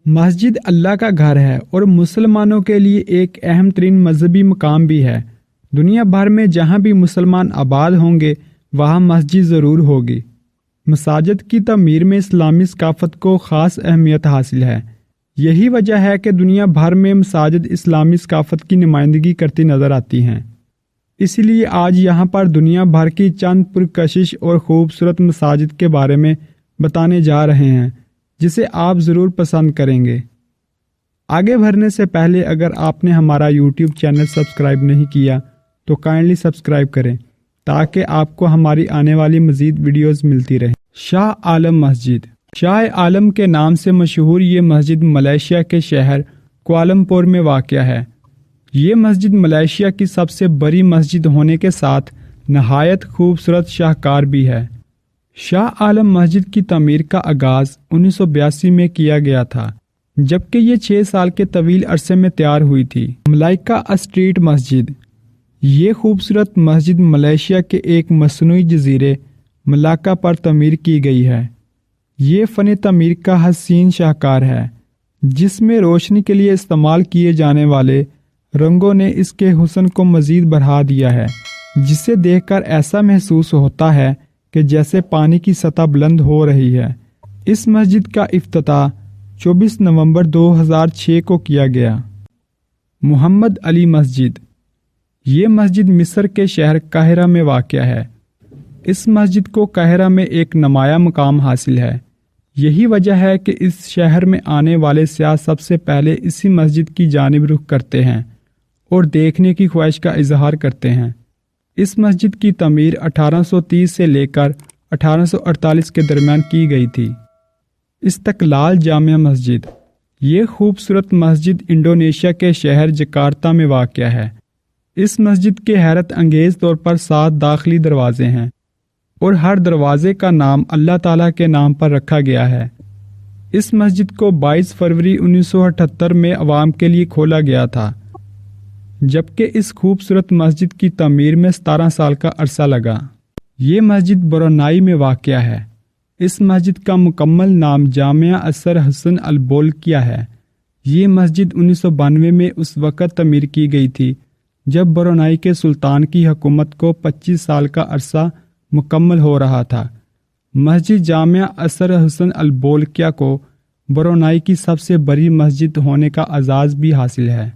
مسجد اللہ کا گھر ہے اور مسلمانوں کے لیے ایک اہم ترین مذہبی مقام بھی ہے۔ دنیا بھر میں جہاں بھی مسلمان آباد ہوں گے وہاں مسجد ضرور ہوگی۔ مساجد کی تعمیر میں اسلامی ثقافت کو خاص اہمیت حاصل ہے۔ یہی وجہ ہے کہ دنیا بھر میں مساجد اسلامی ثقافت کی نمائندگی کرتی نظر آتی ہیں۔ اسی لیے آج یہاں پر دنیا بھر کی چند پرکشش اور خوبصورت مساجد کے بارے میں بتانے جا رہے ہیں جسے آپ ضرور پسند کریں گے۔ آگے بڑھنے سے پہلے اگر آپ نے ہمارا یوٹیوب چینل سبسکرائب نہیں کیا تو کائنڈلی سبسکرائب کریں تاکہ آپ کو ہماری آنے والی مزید ویڈیوز ملتی رہیں۔ شاہ عالم مسجد۔ شاہ عالم کے نام سے مشہور یہ مسجد ملائیشیا کے شہر کوالالمپور میں واقع ہے۔ یہ مسجد ملائیشیا کی سب سے بڑی مسجد ہونے کے ساتھ نہایت خوبصورت شاہکار بھی ہے۔ شاہ عالم مسجد کی تعمیر کا آغاز 1982 میں کیا گیا تھا، جبکہ یہ 6 سال کے طویل عرصے میں تیار ہوئی تھی۔ ملائکہ اسٹریٹ مسجد۔ یہ خوبصورت مسجد ملائیشیا کے ایک مصنوعی جزیرے ملاکا پر تعمیر کی گئی ہے۔ یہ فن تعمیر کا حسین شاہکار ہے جس میں روشنی کے لیے استعمال کیے جانے والے رنگوں نے اس کے حسن کو مزید بڑھا دیا ہے، جسے دیکھ کر ایسا محسوس ہوتا ہے کہ جیسے پانی کی سطح بلند ہو رہی ہے۔ اس مسجد کا افتتاح 24 نومبر 2006 کو کیا گیا۔ محمد علی مسجد۔ یہ مسجد مصر کے شہر قاہرہ میں واقع ہے۔ اس مسجد کو قاہرہ میں ایک نمایاں مقام حاصل ہے۔ یہی وجہ ہے کہ اس شہر میں آنے والے سیاح سب سے پہلے اسی مسجد کی جانب رخ کرتے ہیں اور دیکھنے کی خواہش کا اظہار کرتے ہیں۔ اس مسجد کی تعمیر 1830 سے لے کر 1848 کے درمیان کی گئی تھی۔ استقلال جامع مسجد۔ یہ خوبصورت مسجد انڈونیشیا کے شہر جکارتا میں واقع ہے۔ اس مسجد کے حیرت انگیز طور پر 7 داخلی دروازے ہیں اور ہر دروازے کا نام اللہ تعالیٰ کے نام پر رکھا گیا ہے۔ اس مسجد کو 22 فروری 1978 میں عوام کے لیے کھولا گیا تھا، جبکہ اس خوبصورت مسجد کی تعمیر میں 17 سال کا عرصہ لگا۔ یہ مسجد برونائی میں واقع ہے۔ اس مسجد کا مکمل نام جامعہ اثر حسن البولکیہ ہے۔ یہ مسجد 1992 میں اس وقت تعمیر کی گئی تھی جب برونائی کے سلطان کی حکومت کو 25 سال کا عرصہ مکمل ہو رہا تھا۔ مسجد جامعہ اثر حسن البولکیہ کو برونائی کی سب سے بڑی مسجد ہونے کا اعزاز بھی حاصل ہے۔